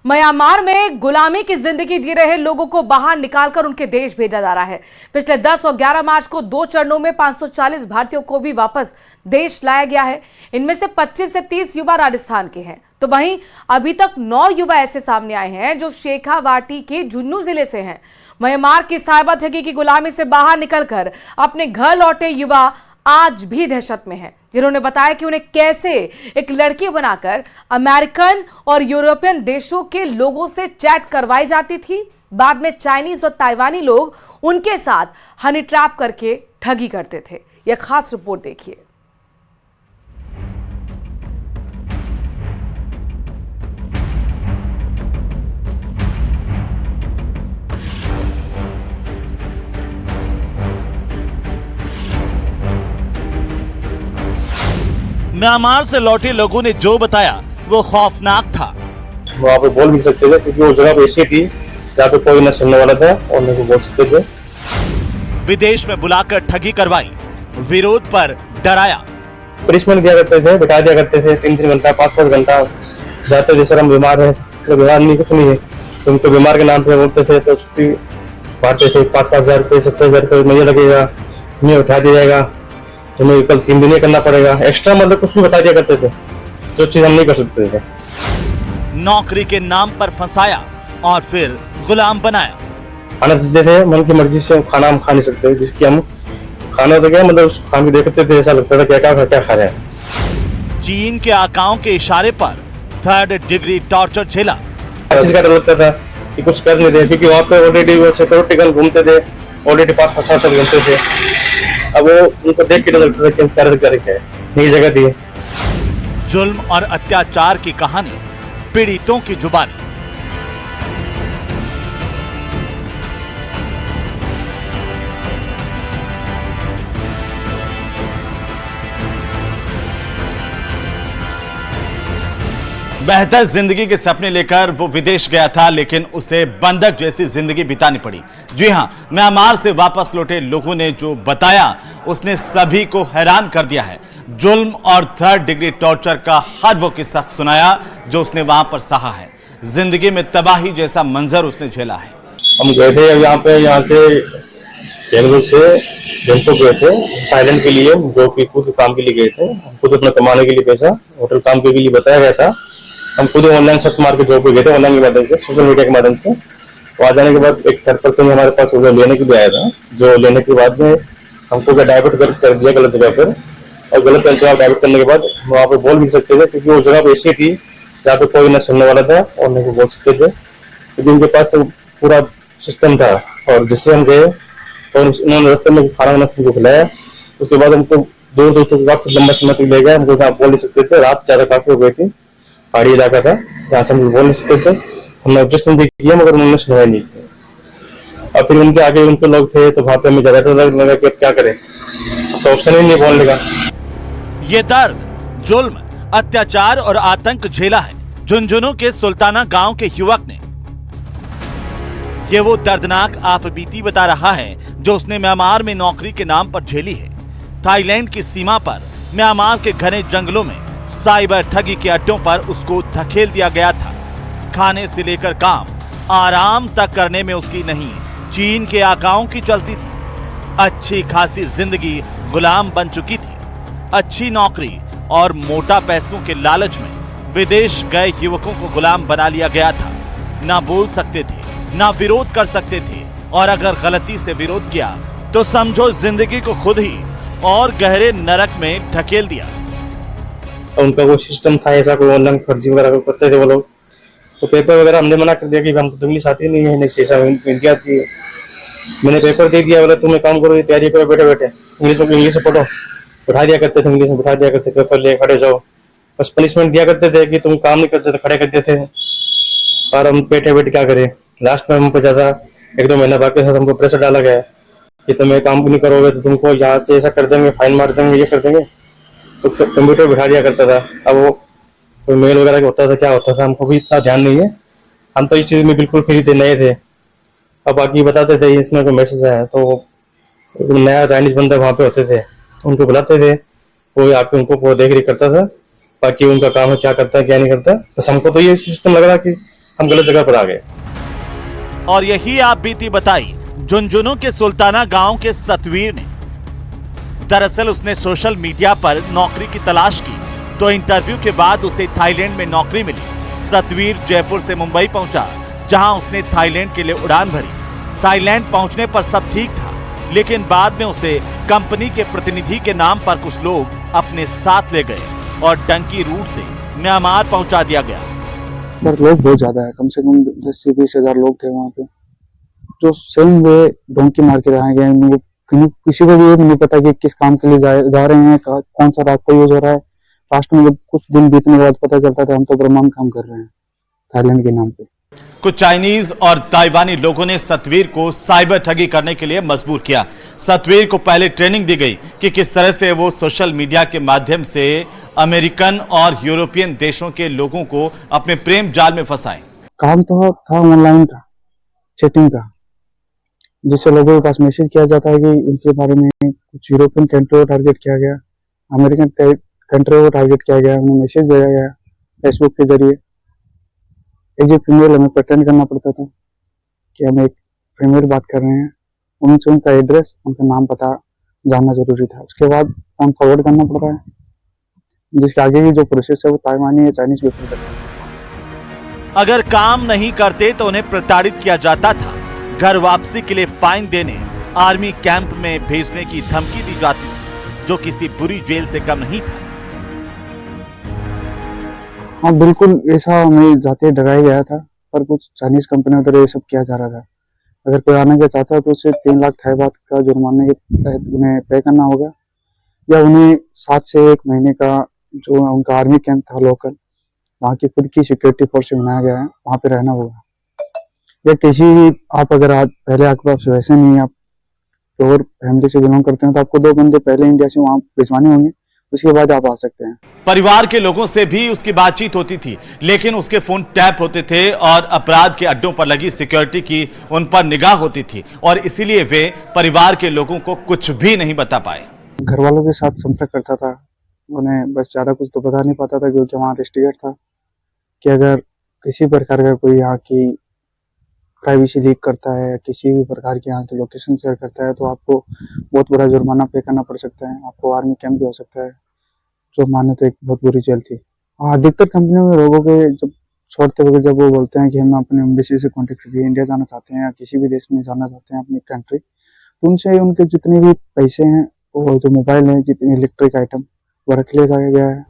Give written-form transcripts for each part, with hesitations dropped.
Myanmar में गुलामी की जिंदगी जी रहे लोगों को बाहर निकालकर उनके देश भेजा जा रहा है। पिछले 10 और 11 मार्च को 2 चरणों में 540 भारतीयों को भी वापस देश लाया गया है। इनमें से 25 से 30 युवा राजस्थान के हैं, तो वहीं अभी तक 9 युवा ऐसे सामने आए हैं जो शेखावाटी के झुंझुनू जिले से हैं। म्यांमार की साइबर ठगी की गुलामी से बाहर निकलकर अपने घर लौटे युवा आज भी दहशत में हैं, जिन्होंने बताया कि उन्हें कैसे एक लड़की बनाकर अमेरिकन और यूरोपियन देशों के लोगों से चैट करवाई जाती थी। बाद में चाइनीज और ताइवानी लोग उनके साथ हनी ट्रैप करके ठगी करते थे। यह खास रिपोर्ट देखिए। म्यांमार से लौटे लोगों ने जो बताया वो खौफनाक था। वहाँ पे बोल भी सकते थे क्योंकि वो जगह ऐसी थी जहाँ पे कोई न सुनने वाला था और न को बोल सकते थे। विदेश में बुलाकर ठगी करवाई, विरोध पर डराया। पनिशमेंट दिया करते थे, बिठा दिया करते थे 3-3 घंटा 5-5 घंटा जाते। जैसे हम बीमार हैं तो बीमार नहीं कुछ नहीं है तो उनको बीमार के नाम पे बोलते थे तो छुट्टी बांटते थे। 5-5 हजार रुपये 7-7 हजार रुपये महीने लगेगा, तुम्हें उठा दिया जाएगा, तुम्हें कल 3 दिन ही करना पड़ेगा। एक्स्ट्रा मतलब कुछ भी बता दिया करते थे जो चीज हम नहीं कर सकते थे। नौकरी के नाम पर फंसाया और फिर गुलाम बनाया। खाना देते थे, मन की मर्जी से खाना हम खा नहीं सकते, जिसकी हम खाना तो क्या मतलब उस खाना देखते थे ऐसा लगता था क्या खा रहे हैं। चीन के आकाओं के इशारे पर 3rd डिग्री टॉर्चर झेला। चीज का डर लगता था कि कुछ कर नहीं रहे क्योंकि वहाँ पे ऑलरेडी वो सिक्योरिटी गार्ड घूमते थे, ऑलरेडी 5-5 साल तक घूमते थे। अब वो उनको देख के डर लगता था कि हम क्या नई जगह दी। जुल्म और अत्याचार की कहानी पीड़ितों की जुबानी। बेहतर जिंदगी के सपने लेकर वो विदेश गया था, लेकिन उसे बंधक जैसी जिंदगी बितानी पड़ी। जी हां, म्यांमार से वापस लौटे लोगों ने जो बताया उसने सभी को हैरान कर दिया है। जुल्म और 3rd डिग्री टॉर्चर का हर वो किस्सा सुनाया जो उसने वहां पर सहा है। जिंदगी में तबाही जैसा मंजर उसने झेला है। हम गए थे यहाँ से बेंगलुरु से बैंकॉक गए थे थाईलैंड के लिए, जो कि खुद काम के लिए गए थे। खुद अपना कमाने के लिए पैसा होटल काम के लिए बताया गया था। हम खुद ऑनलाइन सर्च मार के जॉब पे गए थे, ऑनलाइन के माध्यम से, सोशल मीडिया के माध्यम से। तो आ जाने के बाद एक 3rd पर्सन हमारे पास लेने के लिए आया था, जो लेने के बाद में हमको डाइवर्ट कर दिया गलत जगह पर। और गलत जगह डाइवर्ट करने के बाद वहाँ पे बोल भी सकते थे क्योंकि वो जगह ऐसी थी जहाँ पे कोई न सुनने वाला था और न को बोल सकते थे क्योंकि उनके पास तो पूरा सिस्टम था। और जिससे हम गए तो उन्होंने रास्ते में खाना वाना हमको खिलाया। उसके बाद हमको दूर तक काफी लंबा समय तक ले गया। हमको जहाँ बोल नहीं सकते थे, रात ज्यादा काफी हो गई थी, पहाड़ी इलाका था जहाँ से हम बोल नहीं सकते थे। हमने ऑब्जेक्शन भी किया मगर उन्होंने सुनवाई नहीं की। और फिर उनके आगे उनके लोग थे तो वहाँ पे हमें ज्यादा डर लगा कि अब क्या करें, तो ऑप्शन ही नहीं बोलने का। ये दर्द, जुल्म, अत्याचार और आतंक झेला है झुंझुनू के सुल्ताना गांव के युवक ने। ये वो दर्दनाक आपबीती बता रहा है जो उसने म्यांमार में नौकरी के नाम पर झेली है। थाईलैंड की सीमा पर म्यांमार के घने जंगलों में साइबर ठगी के अड्डों पर उसको धकेल दिया गया था। खाने से लेकर काम, आराम तक करने में उसकी नहीं, चीन के आकाओं की चलती थी। अच्छी खासी जिंदगी गुलाम बन चुकी थी। अच्छी नौकरी और मोटा पैसों के लालच में विदेश गए युवकों को गुलाम बना लिया गया था। ना बोल सकते थे, ना विरोध कर सकते थे, और अगर गलती से विरोध किया तो समझो जिंदगी को खुद ही और गहरे नरक में ढकेल दिया। उनका वो सिस्टम था ऐसा, कोई ऑनलाइन फर्जी वगैरह करते थे वो लोग। तो पेपर वगैरह हमने मना कर दिया कि हमको तो इंग्लिश आती नहीं है, ऐसा हिंदी आती है। मैंने पेपर दे दिया, बोला तुम्हें काम करो, तैयारी करो, बैठे इंग्लिश से पढ़ो। बिठा दिया करते थे, इंग्लिश में बिठा दिया करते, पेपर ले खड़े जाओ। बस पनिशमेंट दिया करते थे कि तुम काम नहीं करते थे, खड़े करते थे। और हम बैठे क्या करें। लास्ट में हमको ज्यादा 1-2 महीना बाकी था, हमको प्रेशर डाला गया कि तुम्हें काम नहीं करोगे तो तुमको यहाँ से ऐसा कर देंगे, फाइन मार देंगे, ये कर देंगे। तो कंप्यूटर बिठा दिया करता था। अब वो कोई मेल वगैरह होता था, क्या होता था, हमको भी इतना ध्यान नहीं है। हम तो इस चीज में बिल्कुल फ्री थे, नए थे। अब बाकी बताते थे इसमें कोई मैसेज आया तो नया चाइनीज बंदा वहाँ पे होते थे, उनको बुलाते थे, कोई आके उनको देख रेख करता था बाकी उनका काम है, क्या करता है क्या नहीं करता। तो हमको तो ये सिस्टम लग रहा कि हम गलत जगह पर आ गए। और यही आप बीती बताई झुंझुनू के सुल्ताना गांव के सतवीर ने। दरअसल उसने सोशल मीडिया पर नौकरी की तलाश की तो इंटरव्यू के बाद उसे थाईलैंड में नौकरी मिली। सतवीर जयपुर से मुंबई पहुंचा, जहां उसने थाईलैंड के लिए उड़ान भरी। थाईलैंड पहुंचने पर सब ठीक था, लेकिन बाद में उसे कंपनी के प्रतिनिधि के नाम पर कुछ लोग अपने साथ ले गए और डंकी रूट से म्यांमार पहुंचा दिया गया। पर लोग बहुत ज्यादा है, कम से कम 10 से 20 हजार लोग थे वहाँ पे, जो सेम वे डोंकी मार के आए गए। किसी को भी ये नहीं पता कि किस काम के लिए जा रहे हैं, कौन सा रास्ता यूज हो रहा है। लास्ट में जब कुछ दिन बीतने के बाद पता चलता था हम तो ब्रह्मांड काम कर रहे हैं थाईलैंड के नाम पे। कुछ चाइनीज और ताइवानी लोगों ने सतवीर को साइबर ठगी करने के लिए मजबूर किया। सतवीर को पहले ट्रेनिंग दी गई कि किस तरह से वो सोशल मीडिया के माध्यम से अमेरिकन और यूरोपियन देशों के लोगों को अपने प्रेम जाल में फंसाए। काम तो था ऑनलाइन का, चैटिंग का, जिससे लोगों के पास मैसेज किया जाता है कि उनके बारे में कुछ यूरोपियन कंट्री को टारगेट किया गया, अमेरिकन कंट्री को टारगेट किया गया, उन्हें मैसेज भेजा गया फेसबुक के जरिए। एज ए फीमेल हमें प्रिटेंड करना पड़ता था कि हम एक फीमेल बात कर रहे हैं। उनसे उनका एड्रेस, उनका नाम पता जानना जरूरी था। उसके बाद फोन फॉरवर्ड करना पड़ता है, जिसके आगे की जो प्रोसेस है वो ताइवानी या चाइनीज पीपल करते हैं। अगर काम नहीं करते तो उन्हें प्रताड़ित किया जाता था। घर वापसी के लिए फाइन देने, आर्मी कैंप में भेजने की धमकी दी जाती थी, जो किसी बुरी जेल से कम नहीं था। हाँ बिल्कुल, ऐसा हमें जाते डराया गया था, पर कुछ चाइनीज कंपनियों द्वारा ये सब किया जा रहा था। अगर कोई आने का चाहता है तो उसे 3 लाख थाई बात का जुर्माने के तहत उन्हें पे करना होगा, या उन्हें 7 से 1 महीने का जो उनका आर्मी कैंप था लोकल, वहाँ की खुद की सिक्योरिटी फोर्स से बनाया गया है, वहाँ पे रहना होगा। या किसी भी आप अगर आज पहले आपके पास वैसे नहीं, आप प्योर फैमिली से बिलोंग करते हैं तो आपको 2 बंदे पहले इंडिया से वहाँ भिजवाने होंगे, उसके बाद आप आ सकते हैं। परिवार के लोगों से भी उसकी बातचीत होती थी, लेकिन उसके फोन टैप होते थे और अपराध के अड्डों पर लगी सिक्योरिटी की उन पर निगाह होती थी, और इसीलिए वे परिवार के लोगों को कुछ भी नहीं बता पाए। घर वालों के साथ संपर्क करता था, उन्हें बस ज्यादा कुछ तो बता नहीं पाता था, क्योंकि वहाँ रेस्ट्रिक्टेड था कि अगर किसी प्रकार का कोई यहाँ की प्राइवेसी लीक करता है, किसी भी प्रकार की यहाँ की लोकेशन शेयर करता है, तो आपको बहुत बड़ा जुर्माना पे करना पड़ सकता है, आपको आर्मी कैंप भी हो सकता है, जो माने तो एक बहुत बुरी जेल थी। अधिकतर कंपनियों में लोगों के जब छोड़ते वक्त जब वो बोलते हैं कि हम अपने एम्बेसी से कॉन्टेक्ट करके इंडिया जाना चाहते हैं या किसी भी देश में जाना चाहते हैं अपनी कंट्री, तो उनसे उनके जितने भी पैसे हैं, वो जो मोबाइल है, जितने इलेक्ट्रिक आइटम, वो रख लिया गया है।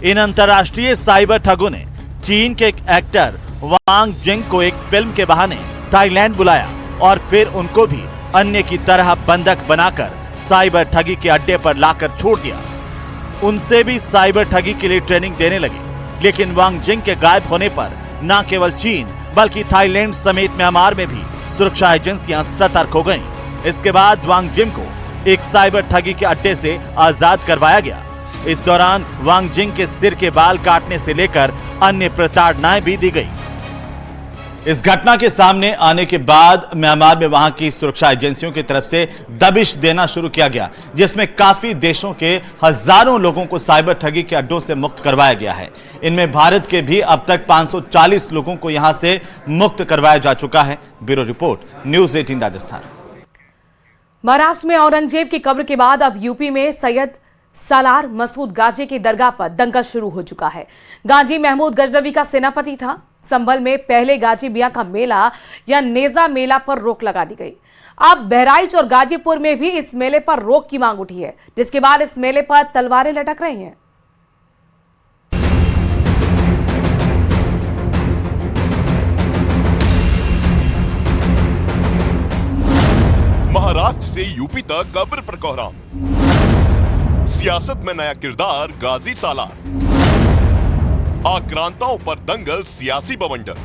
इन अंतर्राष्ट्रीय साइबर ठगों ने चीन के एक एक्टर वांग जिंग को एक फिल्म के बहाने थाईलैंड बुलाया और फिर उनको भी अन्य की तरह बंधक बनाकर साइबर ठगी के अड्डे पर लाकर छोड़ दिया। उनसे भी साइबर ठगी के लिए ट्रेनिंग देने लगे, लेकिन वांग जिंग के गायब होने पर न केवल चीन बल्कि थाईलैंड समेत म्यांमार में भी सुरक्षा एजेंसियां सतर्क हो गईं। इसके बाद वांग जिंग को एक साइबर ठगी के अड्डे से आजाद करवाया गया। इस दौरान वांग जिंग के सिर के बाल काटने से लेकर अन्य प्रताड़नाएं भी दी गई। इस घटना के सामने आने के बाद म्यांमार में वहां की सुरक्षा एजेंसियों की तरफ से दबिश देना शुरू किया गया, जिसमें काफी देशों के हजारों लोगों को साइबर ठगी के अड्डों से मुक्त करवाया गया है। इनमें भारत के भी अब तक 540 लोगों को यहां से मुक्त करवाया जा चुका है। Bureau report, news 18 Rajasthan. Maharashtra में औरंगजेब की कब्र के बाद अब यूपी में सैयद सालार मसूद गाजी की दरगाह पर दंगल शुरू हो चुका है। गाजी महमूद गजनवी का सेनापति था। संभल में पहले गाजी मियां का मेला या नेजा मेला पर रोक लगा दी गई। अब बहराइच और गाजीपुर में भी इस मेले पर रोक की मांग उठी है, जिसके बाद इस मेले पर तलवारें लटक रही हैं। महाराष्ट्र से यूपी तक कब्र पर कोहराम, सियासत में नया किरदार गाजी सालार, आक्रांताओं पर दंगल, सियासी बवंडर।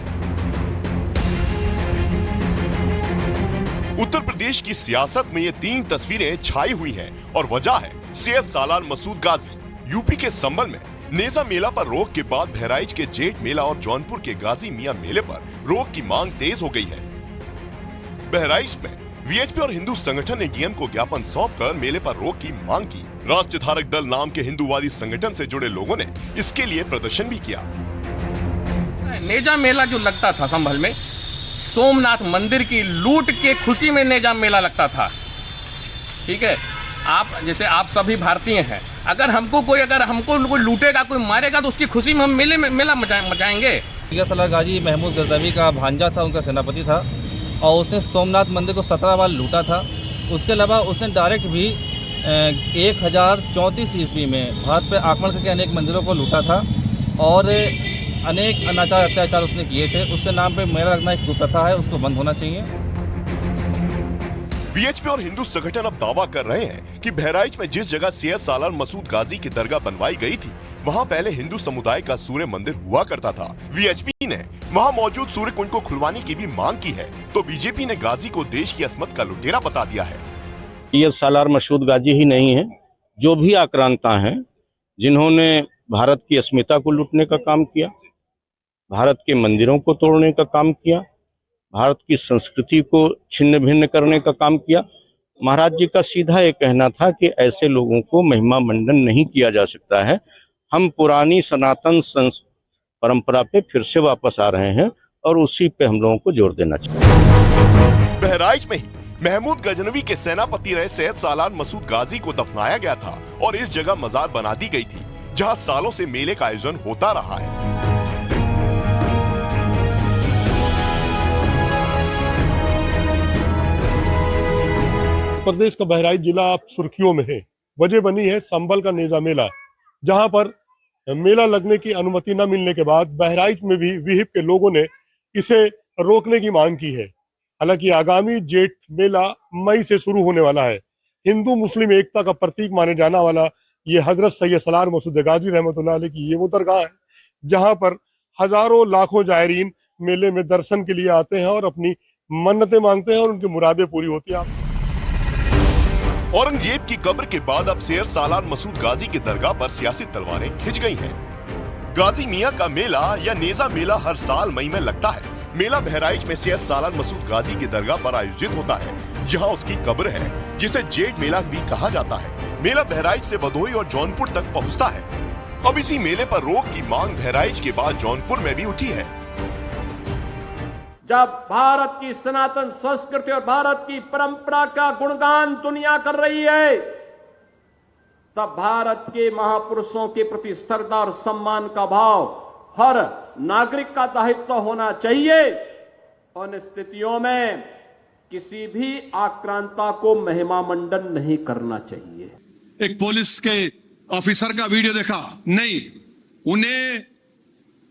उत्तर प्रदेश की सियासत में ये 3 तस्वीरें छाई हुई हैं और वजह है सैयद सालार मसूद गाजी। यूपी के संभल में नेजा मेला पर रोक के बाद बहराइच के जेठ मेला और जौनपुर के गाजी मियां मेले पर रोक की मांग तेज हो गई है। बहराइच में वीएचपी और हिंदू संगठन ने डीएम को ज्ञापन सौंपकर मेले पर रोक की मांग की। राष्ट्र धारक दल नाम के हिंदूवादी संगठन से जुड़े लोगों ने इसके लिए प्रदर्शन भी किया। नेजा मेला जो लगता था संभल में, सोमनाथ मंदिर की लूट के खुशी में नेजा मेला लगता था। ठीक है, आप जैसे आप सभी भारतीय हैं, अगर हमको कोई लूटेगा, कोई मारेगा, तो उसकी खुशी में हम मेला मचाएंगे। सलार गाजी महमूद गजनवी का भांजा था, उनका सेनापति था, और उसने सोमनाथ मंदिर को 17 बार लूटा था। उसके अलावा उसने डायरेक्ट भी 1034 ईस्वी में भारत पर आक्रमण करके अनेक मंदिरों को लूटा था और अनेक अनाचार अत्याचार उसने किए थे। उसके नाम पे मेला लगना एक कुप्रथा है, उसको बंद होना चाहिए। वीएचपी और हिंदू संगठन अब दावा कर रहे हैं कि बहराइच में जिस जगह सैयद सालार मसूद गाजी की दरगाह बनवाई गई थी, वहाँ पहले हिंदू समुदाय का सूर्य मंदिर हुआ करता था। वीएचपी ने वहाँ मौजूद सूर्य कुंड को खुलवाने की भी मांग की है, तो बीजेपी ने गाजी को देश की असमत का लुटेरा बता दिया है। सैयद सालार मसूद गाजी ही नहीं है, जो भी आक्रांता हैं, जिन्होंने भारत की अस्मिता को लूटने का काम किया, भारत के मंदिरों को तोड़ने का काम किया, भारत की संस्कृति को छिन्न भिन्न करने का काम किया। महाराज जी का सीधा ये कहना था कि ऐसे लोगों को महिमा मंडन नहीं किया जा सकता है। हम पुरानी सनातन परंपरा पे फिर से वापस आ रहे हैं और उसी पे हम लोगों को जोर देना चाहिए। बहराइच में ही महमूद गजनवी के सेनापति रहे सैयद सालार मसूद गाजी को दफनाया गया था और इस जगह मजार बना दी गई थी, जहां सालों से मेले का आयोजन होता रहा है। प्रदेश का बहराइच जिला अब सुर्खियों में है। वजह बनी है संभल का नेजा मेला, जहां पर मेला लगने की अनुमति न मिलने के बाद बहराइच में भी विहिप के लोगों ने इसे रोकने की मांग की है। हालांकि आगामी जेठ मेला मई से शुरू होने वाला है। हिंदू मुस्लिम एकता का प्रतीक माने जाना वाला ये हजरत सैयद सालार मसूद गाजी रहमतुल्लाह अलैह की ये वो दरगाह है, जहां पर हजारों लाखों जायरीन मेले में दर्शन के लिए आते हैं और अपनी मन्नतें मांगते हैं और उनकी मुरादें पूरी होती हैं। औरंगजेब की कब्र के बाद अब सैयद सालार मसूद गाजी की दरगाह पर सियासी तलवारें खिंच गई हैं। गाजी मियां का मेला या नेजा मेला हर साल मई में लगता है। मेला बहराइच में सैयद सालार मसूद गाजी की दरगाह पर आयोजित होता है, जहां उसकी कब्र है, जिसे जेठ मेला भी कहा जाता है। मेला बहराइच से भदोही और जौनपुर तक पहुंचता है। अब इसी मेले पर रोक की मांग बहराइच के बाद जौनपुर में भी उठी है। जब भारत की सनातन संस्कृति और भारत की परंपरा का गुणगान दुनिया कर रही है, तब भारत के महापुरुषों के प्रति श्रद्धा और सम्मान का भाव हर नागरिक का दायित्व होना चाहिए। उन स्थितियों में किसी भी आक्रांता को महिमा मंडन नहीं करना चाहिए। एक पुलिस के ऑफिसर का वीडियो देखा, नहीं, उन्हें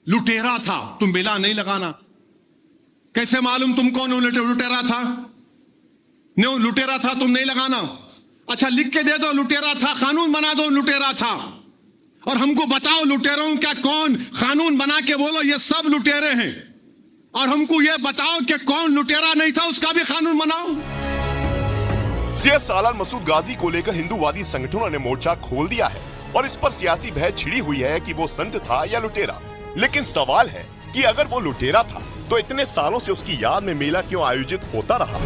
लुटेरा था, तुम मेला नहीं लगाना। कैसे मालूम तुम कौन लुटेरा था? नहीं, लुटेरा था, तुम नहीं लगाना। अच्छा, लिख के दे दो लुटेरा था, कानून बना दो लुटेरा था, और हमको बताओ लुटेरों का कौन, कानून बना के बोलो ये सब लुटेरे हैं, और हमको ये बताओ कि कौन लुटेरा नहीं था, उसका भी कानून बनाओ। सैयद सालार मसूद गाजी को लेकर हिंदूवादी संगठनों ने मोर्चा खोल दिया है और इस पर सियासी बहस छिड़ी हुई है कि वो संत था या लुटेरा। लेकिन सवाल है कि अगर वो लुटेरा था तो इतने सालों से उसकी याद में मेला क्यों आयोजित होता रहा?